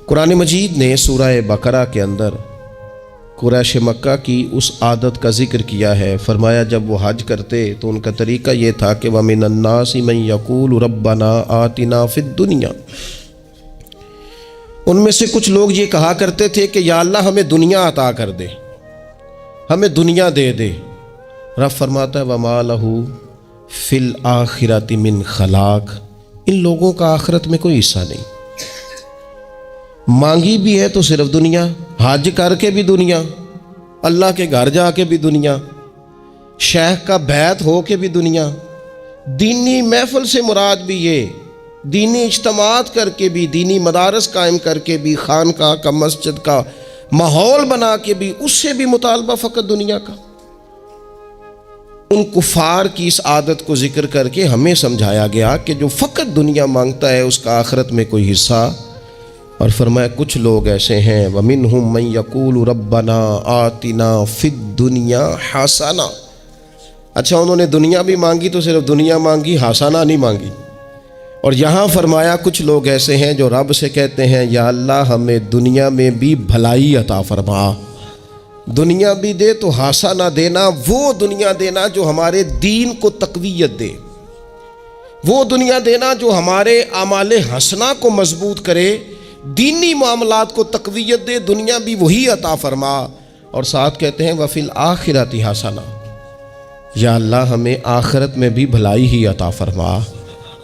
قرآن مجید نے سورہ بقرہ کے اندر قریش مکہ کی اس عادت کا ذکر کیا ہے۔ فرمایا جب وہ حج کرتے تو ان کا طریقہ یہ تھا کہ وَمِنَ النَّاسِ مَن يَقُولُ رَبَّنَا آتِنَا فِي الدُّنْيَا، ان میں سے کچھ لوگ یہ کہا کرتے تھے کہ یا اللہ ہمیں دنیا عطا کر دے، ہمیں دنیا دے دے۔ رب فرماتا ہے وَمَا لَهُ فِي الْآخِرَةِ مِنْ خَلَاقٍ، ان لوگوں کا آخرت میں کوئی حصہ نہیں۔ مانگی بھی ہے تو صرف دنیا، حج کر کے بھی دنیا، اللہ کے گھر جا کے بھی دنیا، شیخ کا بیعت ہو کے بھی دنیا، دینی محفل سے مراد بھی یہ، دینی اجتماعات کر کے بھی، دینی مدارس قائم کر کے بھی، خانقاہ کا مسجد کا ماحول بنا کے بھی، اس سے بھی مطالبہ فقط دنیا کا۔ ان کفار کی اس عادت کو ذکر کر کے ہمیں سمجھایا گیا کہ جو فقط دنیا مانگتا ہے اس کا آخرت میں کوئی حصہ، اور فرمایا کچھ لوگ ایسے ہیں وَمِنْهُمْ مَنْ يَقُولُ رَبَّنَا آتِنَا فِي الدُّنْيَا حَسَنَةً، اچھا انہوں نے دنیا بھی مانگی تو صرف دنیا مانگی، حسنہ نہیں مانگی۔ اور یہاں فرمایا کچھ لوگ ایسے ہیں جو رب سے کہتے ہیں یا اللہ ہمیں دنیا میں بھی بھلائی عطا فرما، دنیا بھی دے تو حسنہ دینا، وہ دنیا دینا جو ہمارے دین کو تقویت دے، وہ دنیا دینا جو ہمارے اعمال حسنہ کو مضبوط کرے، دینی معاملات کو تقویت دے، دنیا بھی وہی عطا فرما۔ اور ساتھ کہتے ہیں وَفِي الْآخِرَةِ حَسَنَةً، یا اللہ ہمیں آخرت میں بھی بھلائی ہی عطا فرما،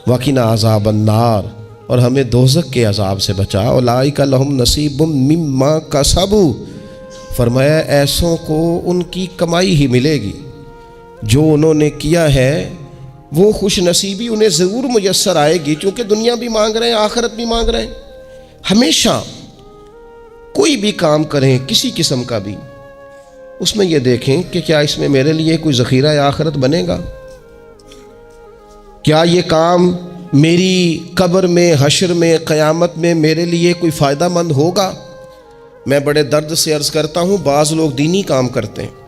وَقِنَا عَذَابَ النَّارِ، اور ہمیں دوزخ کے عذاب سے بچا، اولئک لہم نصیب مما کسبوا، فرمایا ایسوں کو ان کی کمائی ہی ملے گی، جو انہوں نے کیا ہے وہ خوش نصیبی انہیں ضرور میسر آئے گی، چونکہ دنیا بھی مانگ رہے ہیں آخرت بھی مانگ رہے ہیں۔ ہمیشہ کوئی بھی کام کریں کسی قسم کا بھی، اس میں یہ دیکھیں کہ کیا اس میں میرے لیے کوئی ذخیرہ آخرت بنے گا، کیا یہ کام میری قبر میں، حشر میں، قیامت میں میرے لیے کوئی فائدہ مند ہوگا۔ میں بڑے درد سے عرض کرتا ہوں بعض لوگ دینی کام کرتے ہیں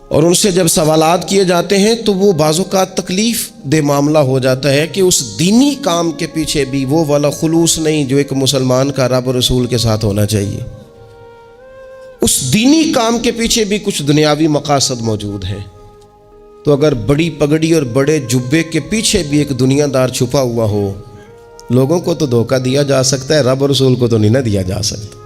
اور ان سے جب سوالات کیے جاتے ہیں تو وہ بعض اوقات تکلیف دہ معاملہ ہو جاتا ہے کہ اس دینی کام کے پیچھے بھی وہ والا خلوص نہیں جو ایک مسلمان کا رب و رسول کے ساتھ ہونا چاہیے، اس دینی کام کے پیچھے بھی کچھ دنیاوی مقاصد موجود ہیں۔ تو اگر بڑی پگڑی اور بڑے جبے کے پیچھے بھی ایک دنیا دار چھپا ہوا ہو، لوگوں کو تو دھوکہ دیا جا سکتا ہے، رب و رسول کو تو نہیں نہ دیا جا سکتا۔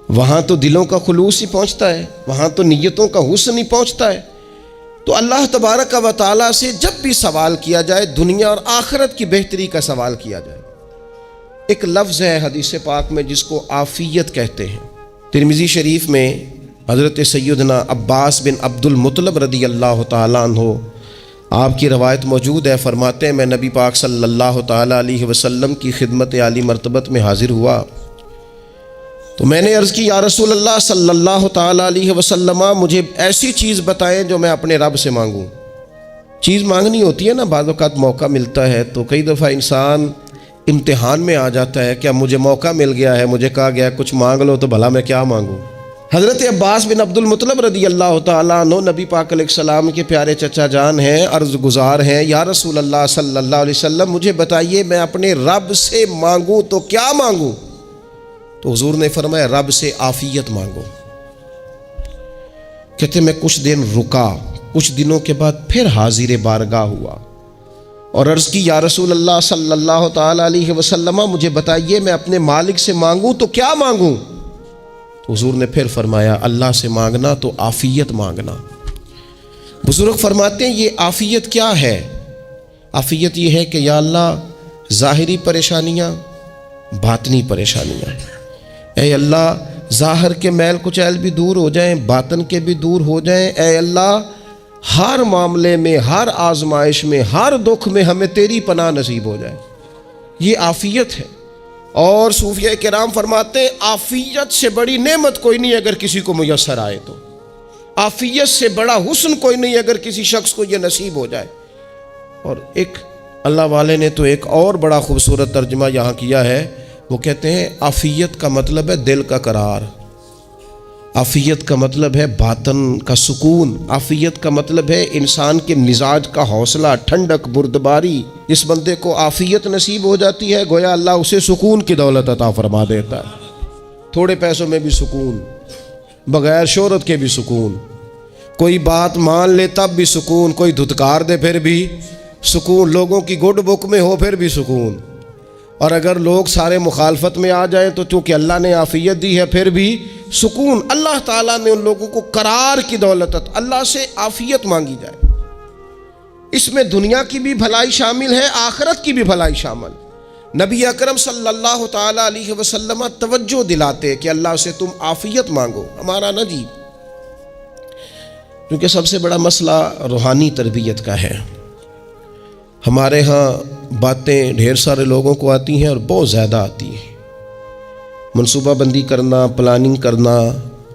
وہاں تو دلوں کا خلوص ہی پہنچتا ہے، وہاں تو نیتوں کا حسن ہی پہنچتا ہے۔ تو اللہ تبارک و تعالیٰ سے جب بھی سوال کیا جائے دنیا اور آخرت کی بہتری کا سوال کیا جائے۔ ایک لفظ ہے حدیث پاک میں جس کو عافیت کہتے ہیں، ترمذی شریف میں حضرت سیدنا عباس بن عبد المطلب رضی اللہ تعالیٰ عنہ آپ کی روایت موجود ہے، فرماتے ہیں میں نبی پاک صلی اللہ تعالیٰ علیہ وسلم کی خدمت عالی مرتبت میں حاضر ہوا تو میں نے عرض کی یا رسول اللہ صلی اللہ تعالیٰ علیہ وسلم مجھے ایسی چیز بتائیں جو میں اپنے رب سے مانگوں۔ چیز مانگنی ہوتی ہے نا، بعض اوقات موقع ملتا ہے تو کئی دفعہ انسان امتحان میں آ جاتا ہے کہ اب مجھے موقع مل گیا ہے، مجھے کہا گیا کچھ مانگ لو تو بھلا میں کیا مانگوں۔ حضرت عباس بن عبد المطلب رضی اللہ تعالیٰ عنہ نبی پاک علیہ السلام کے پیارے چچا جان ہیں، عرض گزار ہیں یا رسول اللہ صلی اللہ علیہ وسلم مجھے بتائیے میں اپنے رب سے مانگوں تو کیا مانگوں؟ تو حضور نے فرمایا رب سے عافیت مانگو۔ کہتے میں کچھ دن رکا، کچھ دنوں کے بعد پھر حاضر بارگاہ ہوا اور عرض کی یا رسول اللہ صلی اللہ تعالیٰ علیہ وسلم مجھے بتائیے میں اپنے مالک سے مانگوں تو کیا مانگوں؟ تو حضور نے پھر فرمایا اللہ سے مانگنا تو عافیت مانگنا۔ بزرگ فرماتے ہیں یہ عافیت کیا ہے؟ عافیت یہ ہے کہ یا اللہ ظاہری پریشانیاں، باطنی پریشانیاں، اے اللہ ظاہر کے میل کچیل بھی دور ہو جائیں، باطن کے بھی دور ہو جائیں، اے اللہ ہر معاملے میں، ہر آزمائش میں، ہر دکھ میں ہمیں تیری پناہ نصیب ہو جائے، یہ عافیت ہے۔ اور صوفیہ کرام فرماتے ہیں عافیت سے بڑی نعمت کوئی نہیں اگر کسی کو میسر آئے تو، عافیت سے بڑا حسن کوئی نہیں اگر کسی شخص کو یہ نصیب ہو جائے۔ اور ایک اللہ والے نے تو ایک اور بڑا خوبصورت ترجمہ یہاں کیا ہے، وہ کہتے ہیں عافیت کا مطلب ہے دل کا قرار۔ عافیت کا مطلب ہے باطن کا سکون، عافیت کا مطلب ہے انسان کے مزاج کا حوصلہ، ٹھنڈک، بردباری۔ جس بندے کو عافیت نصیب ہو جاتی ہے گویا اللہ اسے سکون کی دولت عطا فرما دیتا ہے، تھوڑے پیسوں میں بھی سکون، بغیر شہرت کے بھی سکون، کوئی بات مان لے تب بھی سکون، کوئی دھتکار دے پھر بھی سکون، لوگوں کی گڈ بک میں ہو پھر بھی سکون، اور اگر لوگ سارے مخالفت میں آ جائیں تو چونکہ اللہ نے عافیت دی ہے پھر بھی سکون۔ اللہ تعالیٰ نے ان لوگوں کو قرار کی دولت، اللہ سے عافیت مانگی جائے، اس میں دنیا کی بھی بھلائی شامل ہے، آخرت کی بھی بھلائی شامل۔ نبی اکرم صلی اللہ تعالیٰ علیہ وسلم توجہ دلاتے کہ اللہ سے تم عافیت مانگو، ہمارا نہ جی، کیونکہ سب سے بڑا مسئلہ روحانی تربیت کا ہے۔ ہمارے ہاں باتیں ڈھیر سارے لوگوں کو آتی ہیں اور بہت زیادہ آتی ہیں، منصوبہ بندی کرنا، پلاننگ کرنا،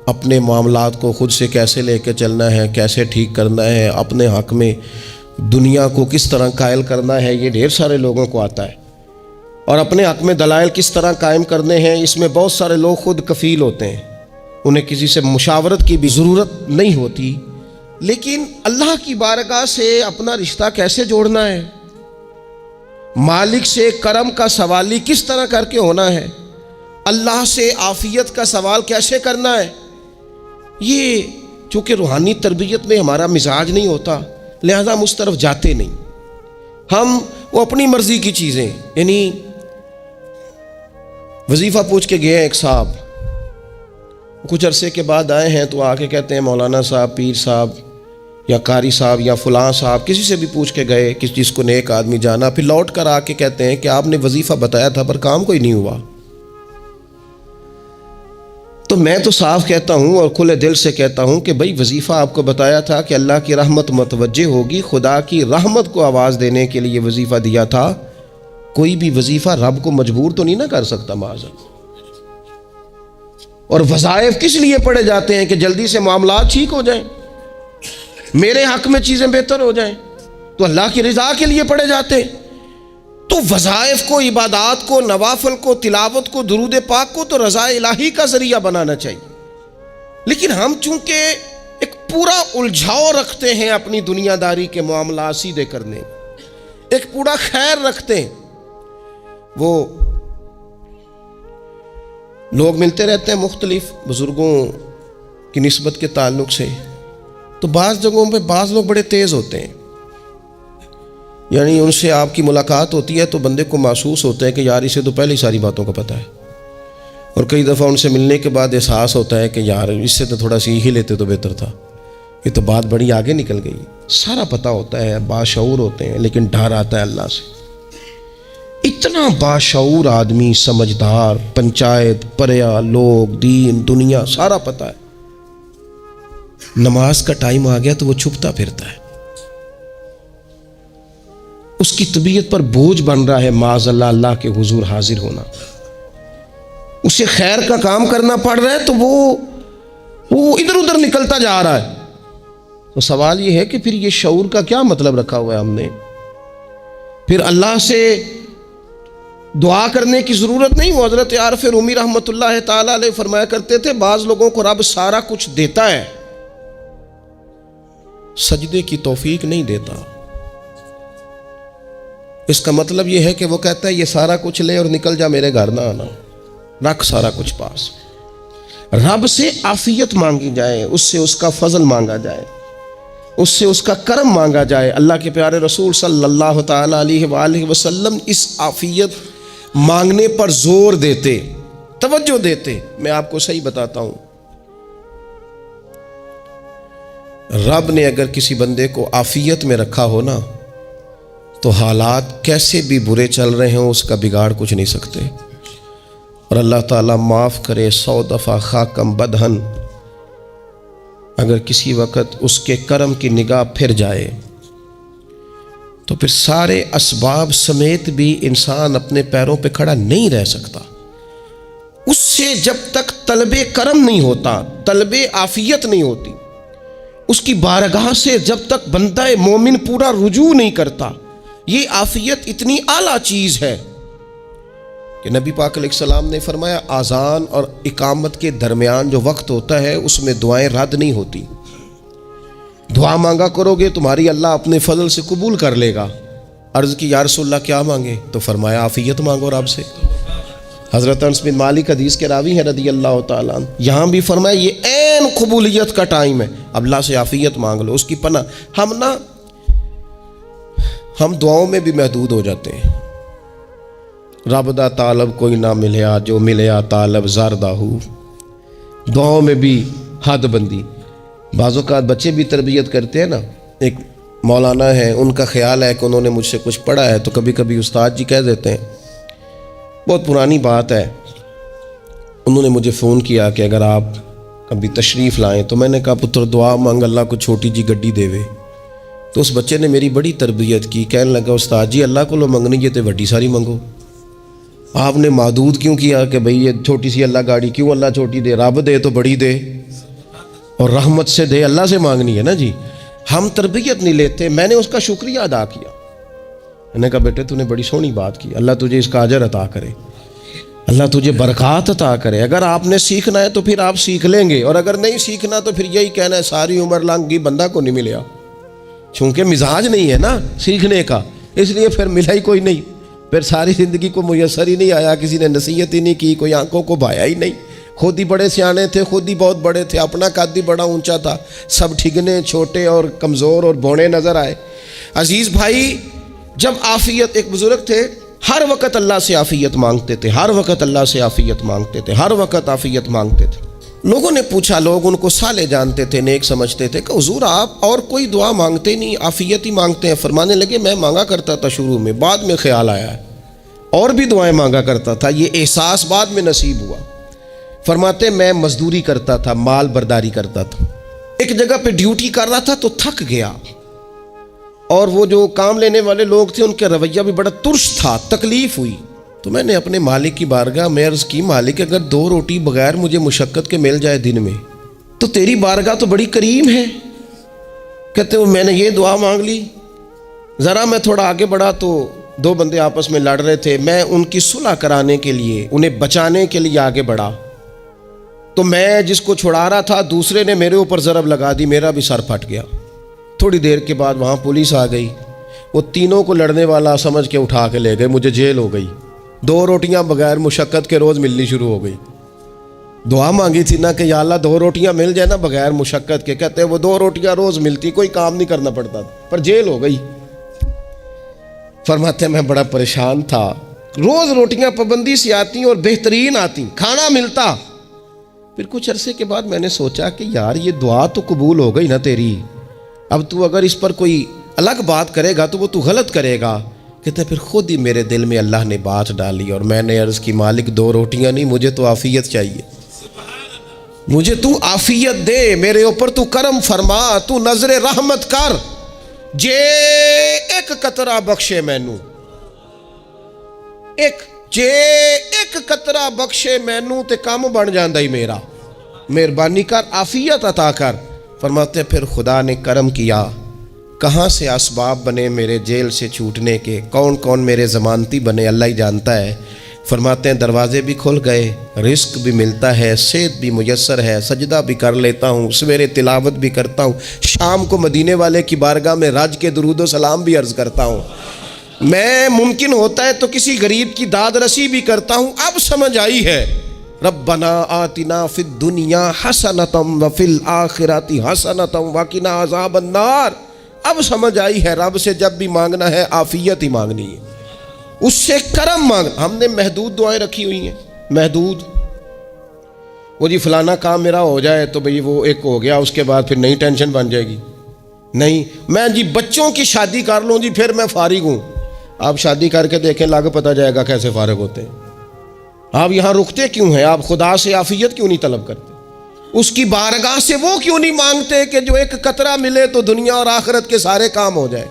اپنے معاملات کو خود سے کیسے لے کے چلنا ہے، کیسے ٹھیک کرنا ہے، اپنے حق میں دنیا کو کس طرح قائل کرنا ہے، یہ ڈھیر سارے لوگوں کو آتا ہے، اور اپنے حق میں دلائل کس طرح قائم کرنے ہیں، اس میں بہت سارے لوگ خود کفیل ہوتے ہیں، انہیں کسی سے مشاورت کی بھی ضرورت نہیں ہوتی۔ لیکن اللہ کی بارگاہ سے اپنا رشتہ کیسے جوڑنا ہے، مالک سے کرم کا سوالی کس طرح کر کے ہونا ہے، اللہ سے عافیت کا سوال کیسے کرنا ہے، یہ چونکہ روحانی تربیت میں ہمارا مزاج نہیں ہوتا لہذا ہم اس طرف جاتے نہیں، ہم وہ اپنی مرضی کی چیزیں، یعنی وظیفہ پوچھ کے گئے ایک صاحب، کچھ عرصے کے بعد آئے ہیں تو آ کے کہتے ہیں مولانا صاحب، پیر صاحب یا قاری صاحب یا فلاں صاحب، کسی سے بھی پوچھ کے گئے، کس چیز کو نیک آدمی جانا، پھر لوٹ کر آ کے کہتے ہیں کہ آپ نے وظیفہ بتایا تھا پر کام کوئی نہیں ہوا۔ تو میں تو صاف کہتا ہوں اور کھلے دل سے کہتا ہوں کہ بھئی وظیفہ آپ کو بتایا تھا کہ اللہ کی رحمت متوجہ ہوگی، خدا کی رحمت کو آواز دینے کے لیے وظیفہ دیا تھا، کوئی بھی وظیفہ رب کو مجبور تو نہیں نہ کر سکتا معاذ اللہ۔ اور وظائف کس لیے پڑھے جاتے ہیں کہ جلدی سے معاملات ٹھیک ہو جائیں، میرے حق میں چیزیں بہتر ہو جائیں، تو اللہ کی رضا کے لیے پڑھے جاتے ہیں۔ تو وظائف کو، عبادات کو، نوافل کو، تلاوت کو، درود پاک کو تو رضا الہی کا ذریعہ بنانا چاہیے، لیکن ہم چونکہ ایک پورا الجھاؤ رکھتے ہیں اپنی دنیا داری کے معاملات سیدھے کرنے، ایک پورا خیر رکھتے ہیں، وہ لوگ ملتے رہتے ہیں مختلف بزرگوں کی نسبت کے تعلق سے، تو بعض جگہوں پہ بعض لوگ بڑے تیز ہوتے ہیں، یعنی ان سے آپ کی ملاقات ہوتی ہے تو بندے کو محسوس ہوتا ہے کہ یار اسے تو پہلے ہی ساری باتوں کا پتہ ہے، اور کئی دفعہ ان سے ملنے کے بعد احساس ہوتا ہے کہ یار اس سے تو تھوڑا سیکھ ہی لیتے تو بہتر تھا، یہ تو بات بڑی آگے نکل گئی۔ سارا پتہ ہوتا ہے، باشعور ہوتے ہیں، لیکن ڈر آتا ہے اللہ سے۔ اتنا باشعور آدمی، سمجھدار، پنچایت، پریا، لوگ، دین، دنیا سارا پتہ ہے، نماز کا ٹائم آ گیا تو وہ چھپتا پھرتا ہے، اس کی طبیعت پر بوجھ بن رہا ہے معاذ اللہ اللہ کے حضور حاضر ہونا، اسے خیر کا کام کرنا پڑ رہا ہے تو وہ ادھر ادھر نکلتا جا رہا ہے۔ تو سوال یہ ہے کہ پھر یہ شعور کا کیا مطلب رکھا ہوا ہے ہم نے؟ پھر اللہ سے دعا کرنے کی ضرورت نہیں۔ وہ حضرت عارف رومی رحمۃ اللہ تعالیٰ علیہ فرمایا کرتے تھے بعض لوگوں کو رب سارا کچھ دیتا ہے، سجدے کی توفیق نہیں دیتا۔ اس کا مطلب یہ ہے کہ وہ کہتا ہے یہ سارا کچھ لے اور نکل جا، میرے گھر نہ آنا، رکھ سارا کچھ پاس۔ رب سے عافیت مانگی جائے، اس سے اس کا فضل مانگا جائے، اس سے اس کا کرم مانگا جائے۔ اللہ کے پیارے رسول صلی اللہ تعالیٰ علیہ وآلہ وسلم اس عافیت مانگنے پر زور دیتے، توجہ دیتے۔ میں آپ کو صحیح بتاتا ہوں، رب نے اگر کسی بندے کو عافیت میں رکھا ہو نا تو حالات کیسے بھی برے چل رہے ہوں اس کا بگاڑ کچھ نہیں سکتے۔ اور اللہ تعالیٰ معاف کرے، 100 دفعہ خاکم بدہن، اگر کسی وقت اس کے کرم کی نگاہ پھر جائے تو پھر سارے اسباب سمیت بھی انسان اپنے پیروں پہ کھڑا نہیں رہ سکتا۔ اس سے جب تک طلب کرم نہیں ہوتا، طلب عافیت نہیں ہوتی، اس کی بارگاہ سے جب تک بندہ مومن پورا رجوع نہیں کرتا، یہ عافیت اتنی اعلیٰ چیز ہے کہ نبی پاک علیہ السلام نے فرمایا اذان اور اقامت کے درمیان جو وقت ہوتا ہے اس میں دعائیں رد نہیں ہوتی. دعا مانگا کرو گے تمہاری اللہ اپنے فضل سے قبول کر لے گا. عرض کی یا رسول اللہ کیا مانگے؟ تو فرمایا عافیت مانگو رب سے. حضرت انس بن مالک حدیث کے راوی ہیں رضی اللہ تعالیٰ عنہ. یہاں بھی فرمایا یہ عین قبولیت کا ٹائم ہے، اب اللہ سے عافیت مانگ لو، اس کی پناہ. ہم دعاؤں میں بھی محدود ہو جاتے ہیں. رب دا طالب کوئی نہ ملیا، جو ملیا طالب زردہ ہو. دعاؤں میں بھی حد بندی. بعض اوقات بچے بھی تربیت کرتے ہیں نا. ایک مولانا ہے، ان کا خیال ہے کہ انہوں نے مجھ سے کچھ پڑھا ہے، تو کبھی کبھی استاد جی کہہ دیتے ہیں، بہت پرانی بات ہے، انہوں نے مجھے فون کیا کہ اگر آپ کبھی تشریف لائیں، تو میں نے کہا پتر دعا مانگ اللہ کو چھوٹی جی گڈی دے وے. تو اس بچے نے میری بڑی تربیت کی، کہنے لگا استاد جی اللہ کو لو منگنی ہے تو وڈی ساری منگو. آپ نے محدود کیوں کیا کہ بھئی یہ چھوٹی سی اللہ گاڑی کیوں اللہ چھوٹی دے؟ رب دے تو بڑی دے، اور رحمت سے دے، اللہ سے مانگنی ہے نا جی. ہم تربیت نہیں لیتے. میں نے اس کا شکریہ ادا کیا، میں نے کہا بیٹے تو نے بڑی سونی بات کی، اللہ تجھے اس کا اجر عطا کرے، اللہ تجھے برکات عطا کرے. اگر آپ نے سیکھنا ہے تو پھر آپ سیکھ لیں گے، اور اگر نہیں سیکھنا تو پھر یہی کہنا ہے ساری عمر لنگ گئی بندہ کو نہیں ملیا. چونکہ مزاج نہیں ہے نا سیکھنے کا، اس لیے پھر ملا ہی کوئی نہیں. پھر ساری زندگی کو میسر ہی نہیں آیا، کسی نے نصیحت ہی نہیں کی، کوئی آنکھوں کو بھایا ہی نہیں. خود ہی بڑے سیانے تھے، خود ہی بہت بڑے تھے، اپنا قد ہی بڑا اونچا تھا، سب ٹھگنے چھوٹے اور کمزور اور بونے نظر آئے. عزیز بھائی، جب عافیت، ایک بزرگ تھے ہر وقت اللہ سے عافیت مانگتے تھے، ہر وقت اللہ سے عافیت مانگتے تھے، ہر وقت عافیت مانگتے تھے. لوگوں نے پوچھا، لوگ ان کو صالح جانتے تھے، نیک سمجھتے تھے، کہ حضور آپ اور کوئی دعا مانگتے نہیں، عافیت ہی مانگتے ہیں. فرمانے لگے میں مانگا کرتا تھا شروع میں، بعد میں خیال آیا ہے اور بھی دعائیں مانگا کرتا تھا، یہ احساس بعد میں نصیب ہوا. فرماتے میں مزدوری کرتا تھا، مال برداری کرتا تھا، ایک جگہ پہ ڈیوٹی کر رہا تھا تو تھک گیا، اور وہ جو کام لینے والے لوگ تھے ان کے رویہ بھی بڑا ترش تھا، تکلیف ہوئی. تو میں نے اپنے مالک کی بارگاہ میں عرض کی، مالک اگر 2 روٹی بغیر مجھے مشقت کے مل جائے دن میں تو تیری بارگاہ تو بڑی کریم ہے. کہتے ہیں میں نے یہ دعا مانگ لی. ذرا میں تھوڑا آگے بڑھا تو 2 بندے آپس میں لڑ رہے تھے، میں ان کی صلح کرانے کے لیے، انہیں بچانے کے لیے آگے بڑھا، تو میں جس کو چھڑا رہا تھا دوسرے نے میرے اوپر ضرب لگا دی، میرا بھی سر پھٹ گیا. تھوڑی دیر کے بعد وہاں پولیس آ گئی، وہ تینوں کو لڑنے والا سمجھ کے اٹھا کے لے گئے، مجھے جیل ہو گئی. 2 روٹیاں بغیر مشقت کے روز ملنی شروع ہو گئی. دعا مانگی تھی نا کہ یا اللہ 2 روٹیاں مل جائے نا بغیر مشقت کے. کہتے ہیں وہ 2 روٹیاں روز ملتی، کوئی کام نہیں کرنا پڑتا، پر جیل ہو گئی. فرماتے ہیں میں بڑا پریشان تھا، روز روٹیاں پابندی سے آتی اور بہترین آتی، کھانا ملتا. پھر کچھ عرصے کے بعد میں نے سوچا کہ یار یہ دعا تو قبول ہو گئی نا تیری، اب تو اگر اس پر کوئی الگ بات کرے گا تو وہ تو غلط کرے گا. کہتے پھر خود ہی میرے دل میں اللہ نے بات ڈالی، اور میں نے عرض کی مالک 2 روٹیاں نہیں، مجھے تو عافیت چاہیے، مجھے تو عافیت دے، میرے اوپر تو کرم فرما، تو نظر رحمت کر، جے ایک قطرہ بخشے مینوں، جے ایک قطرہ بخشے مینوں تے کام بن جاندا ہی میرا، مہربانی کر عافیت عطا کر. فرماتے پھر خدا نے کرم کیا، کہاں سے اسباب بنے میرے جیل سے چھوٹنے کے، کون کون میرے ضمانتی بنے اللہ ہی جانتا ہے. فرماتے ہیں دروازے بھی کھل گئے، رزق بھی ملتا ہے، صحت بھی میسر ہے، سجدہ بھی کر لیتا ہوں، سویرے تلاوت بھی کرتا ہوں، شام کو مدینے والے کی بارگاہ میں رج کے درود و سلام بھی عرض کرتا ہوں، میں ممکن ہوتا ہے تو کسی غریب کی داد رسی بھی کرتا ہوں. اب سمجھ آئی ہے ربنا آتنا فی الدنیا حسنۃ وفی الآخرۃ حسنۃ وقنا عذاب النار. اب سمجھ آئی ہے رب سے جب بھی مانگنا ہے عافیت ہی مانگنی ہے، اس سے کرم مانگ. ہم نے محدود دعائیں رکھی ہوئی ہیں، محدود، وہ جی فلانا کام میرا ہو جائے تو بھئی وہ ایک ہو گیا، اس کے بعد پھر نئی ٹینشن بن جائے گی. نہیں، میں جی بچوں کی شادی کر لوں جی پھر میں فارغ ہوں. آپ شادی کر کے دیکھیں، لاگ پتہ جائے گا کیسے فارغ ہوتے ہیں. آپ یہاں رکتے کیوں ہیں؟ آپ خدا سے عافیت کیوں نہیں طلب کرتے؟ اس کی بارگاہ سے وہ کیوں نہیں مانگتے کہ جو ایک قطرہ ملے تو دنیا اور آخرت کے سارے کام ہو جائے؟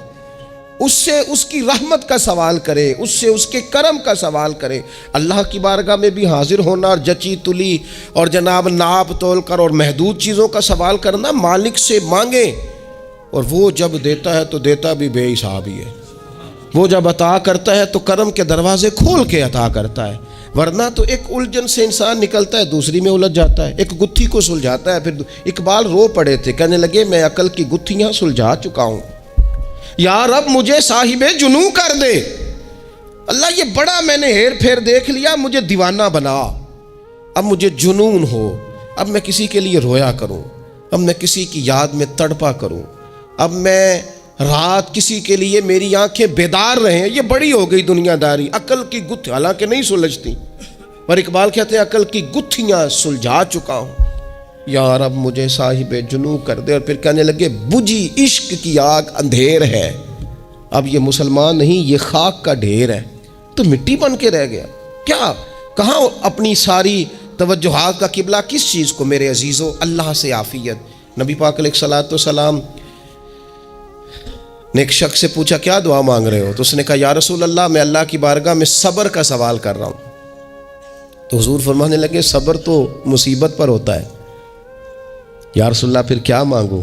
اس سے اس کی رحمت کا سوال کرے، اس سے اس کے کرم کا سوال کرے. اللہ کی بارگاہ میں بھی حاضر ہونا اور جچی تلی اور جناب ناپ تول کر اور محدود چیزوں کا سوال کرنا، مالک سے مانگیں، اور وہ جب دیتا ہے تو دیتا بھی بے حساب ہی ہے. وہ جب عطا کرتا ہے تو کرم کے دروازے کھول کے عطا کرتا ہے. ورنہ تو ایک الجھن سے انسان نکلتا ہے دوسری میں الجھ جاتا ہے، ایک گتھی کو سلجھاتا ہے پھر اقبال رو پڑے تھے، کہنے لگے میں عقل کی گتھیاں سلجھا چکا ہوں، یا رب مجھے صاحب جنوں کر دے، اللہ یہ بڑا میں نے ہیر پھیر دیکھ لیا، مجھے دیوانہ بنا، اب مجھے جنون ہو، اب میں کسی کے لیے رویا کروں، اب میں کسی کی یاد میں تڑپا کروں، اب میں رات کسی کے لیے میری آنکھیں بیدار رہیں، یہ بڑی ہو گئی دنیا داری، عقل کی گتھی حالانکہ نہیں سلجھتی، پر اقبال کہتے ہیں عقل کی گتھیاں سلجھا چکا ہوں، یا رب مجھے صاحب جنوں کر دے، اور پھر کہنے لگے بجھی عشق کی آگ اندھیر ہے، اب یہ مسلمان نہیں یہ خاک کا ڈھیر ہے، تو مٹی بن کے رہ گیا، کیا کہاں اپنی ساری توجہات کا قبلہ کس چیز کو؟ میرے عزیزو اللہ سے عافیت۔ نبی پاک علیہ الصلوۃ والسلام نے ایک شخص سے پوچھا کیا دعا مانگ رہے ہو؟ تو اس نے کہا یا رسول اللہ میں اللہ کی بارگاہ میں صبر کا سوال کر رہا ہوں۔ تو حضور فرمانے لگے صبر تو مصیبت پر ہوتا ہے۔ یا رسول اللہ پھر کیا مانگوں؟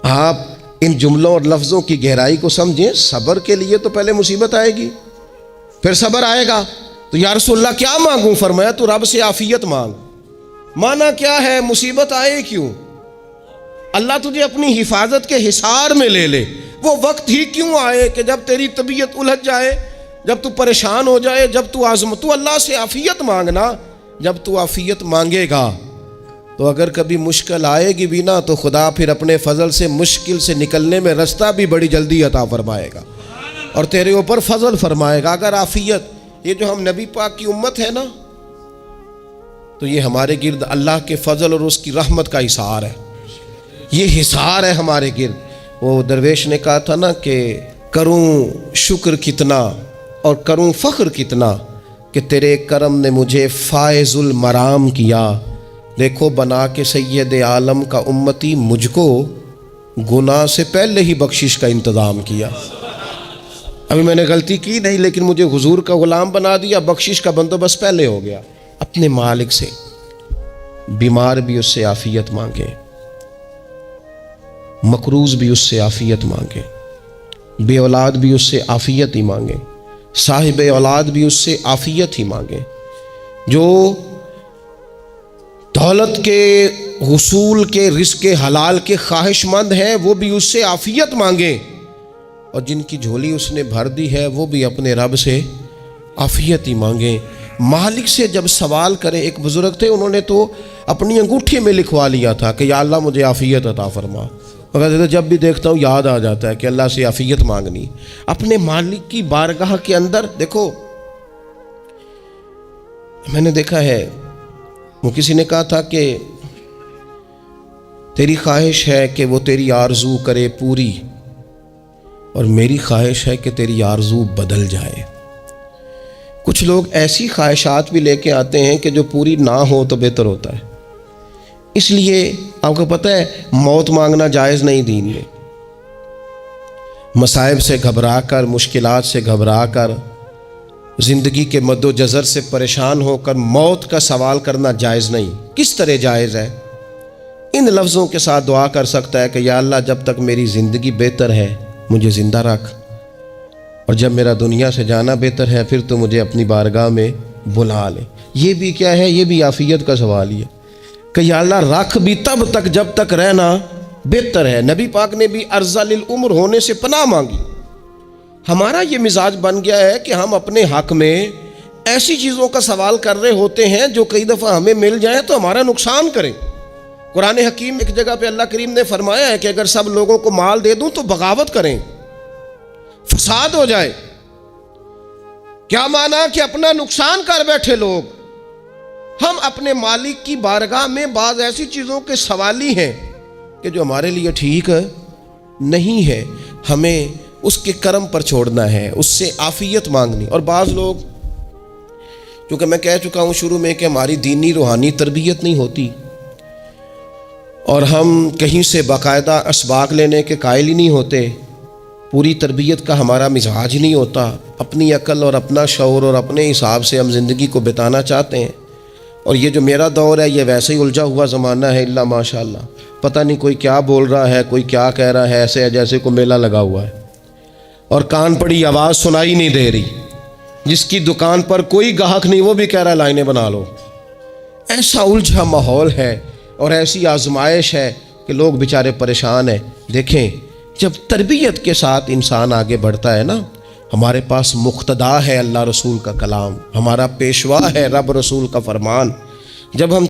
آپ ان جملوں اور لفظوں کی گہرائی کو سمجھیں، صبر کے لیے تو پہلے مصیبت آئے گی پھر صبر آئے گا، تو یا رسول اللہ کیا مانگوں؟ فرمایا تو رب سے عافیت مانگ۔ مانا کیا ہے؟ مصیبت آئے کیوں؟ اللہ تجھے اپنی حفاظت کے حصار میں لے لے، وہ وقت ہی کیوں آئے کہ جب تیری طبیعت الجھ جائے، جب تو پریشان ہو جائے، جب تو تو اللہ سے عافیت مانگنا، جب تو عافیت مانگے گا تو اگر کبھی مشکل آئے گی بھی نا تو خدا پھر اپنے فضل سے مشکل سے نکلنے میں رستہ بھی بڑی جلدی عطا فرمائے گا اور تیرے اوپر فضل فرمائے گا۔ اگر عافیت، یہ جو ہم نبی پاک کی امت ہے نا، تو یہ ہمارے گرد اللہ کے فضل اور اس کی رحمت کا حصار ہے، یہ حصار ہے ہمارے گرد۔ وہ درویش نے کہا تھا نا کہ کروں شکر کتنا اور کروں فخر کتنا کہ تیرے کرم نے مجھے فائز المرام کیا، دیکھو بنا کے سید عالم کا امتی مجھ کو گناہ سے پہلے ہی بخشش کا انتظام کیا۔ ابھی میں نے غلطی کی نہیں لیکن مجھے حضور کا غلام بنا دیا، بخشش کا بندوبست پہلے ہو گیا۔ اپنے مالک سے بیمار بھی اس سے عافیت مانگے، مقروض بھی اس سے عافیت مانگے، بے اولاد بھی اس سے عافیت ہی مانگے، صاحب اولاد بھی اس سے عافیت ہی مانگے، جو دولت کے حصول کے رزق حلال کے خواہش مند ہیں وہ بھی اس سے عافیت مانگیں، اور جن کی جھولی اس نے بھر دی ہے وہ بھی اپنے رب سے عافیت ہی مانگیں۔ مالک سے جب سوال کریں، ایک بزرگ تھے انہوں نے تو اپنی انگوٹھی میں لکھوا لیا تھا کہ یا اللہ مجھے عافیت عطا فرما، مگر جب بھی دیکھتا ہوں یاد آ جاتا ہے کہ اللہ سے عافیت مانگنی اپنے مالک کی بارگاہ کے اندر۔ دیکھو میں نے دیکھا ہے، وہ کسی نے کہا تھا کہ تیری خواہش ہے کہ وہ تیری آرزو کرے پوری، اور میری خواہش ہے کہ تیری آرزو بدل جائے۔ کچھ لوگ ایسی خواہشات بھی لے کے آتے ہیں کہ جو پوری نہ ہو تو بہتر ہوتا ہے، اس لیے آپ کو پتہ ہے موت مانگنا جائز نہیں دین میں۔ مصائب سے گھبرا کر، مشکلات سے گھبرا کر، زندگی کے مد و جزر سے پریشان ہو کر موت کا سوال کرنا جائز نہیں۔ کس طرح جائز ہے؟ ان لفظوں کے ساتھ دعا کر سکتا ہے کہ یا اللہ جب تک میری زندگی بہتر ہے مجھے زندہ رکھ، اور جب میرا دنیا سے جانا بہتر ہے پھر تو مجھے اپنی بارگاہ میں بلا لے۔ یہ بھی کیا ہے؟ یہ بھی عافیت کا سوال ہی ہے کہ یا اللہ رکھ بھی تب تک جب تک رہنا بہتر ہے۔ نبی پاک نے بھی ارذل العمر ہونے سے پناہ مانگی۔ ہمارا یہ مزاج بن گیا ہے کہ ہم اپنے حق میں ایسی چیزوں کا سوال کر رہے ہوتے ہیں جو کئی دفعہ ہمیں مل جائیں تو ہمارا نقصان کریں۔ قرآن حکیم ایک جگہ پہ اللہ کریم نے فرمایا ہے کہ اگر سب لوگوں کو مال دے دوں تو بغاوت کریں، فساد ہو جائے۔ کیا مانا کہ اپنا نقصان کر بیٹھے لوگ۔ ہم اپنے مالک کی بارگاہ میں بعض ایسی چیزوں کے سوالی ہیں کہ جو ہمارے لیے ٹھیک نہیں ہے، ہمیں اس کے کرم پر چھوڑنا ہے، اس سے عافیت مانگنی۔ اور بعض لوگ، کیونکہ میں کہہ چکا ہوں شروع میں کہ ہماری دینی روحانی تربیت نہیں ہوتی اور ہم کہیں سے باقاعدہ اسباق لینے کے قائل ہی نہیں ہوتے، پوری تربیت کا ہمارا مزاج نہیں ہوتا، اپنی عقل اور اپنا شعور اور اپنے حساب سے ہم زندگی کو بتانا چاہتے ہیں، اور یہ جو میرا دور ہے یہ ویسے ہی الجھا ہوا زمانہ ہے، اللہ ماشاء اللہ، پتہ نہیں کوئی کیا بول رہا ہے، کوئی کیا کہہ رہا ہے، ایسے ہے جیسے کوئی میلہ لگا ہوا ہے اور کان پڑی آواز سنائی نہیں دے رہی۔ جس کی دکان پر کوئی گاہک نہیں وہ بھی کہہ رہا ہے لائنیں بنا لو. ایسا الجھا ماحول ہے اور ایسی آزمائش ہے کہ لوگ بیچارے پریشان ہیں. دیکھیں جب تربیت کے ساتھ انسان آگے بڑھتا ہے نا، ہمارے پاس مقتدا ہے اللہ رسول کا کلام، ہمارا پیشوا ہے رب رسول کا فرمان. جب ہم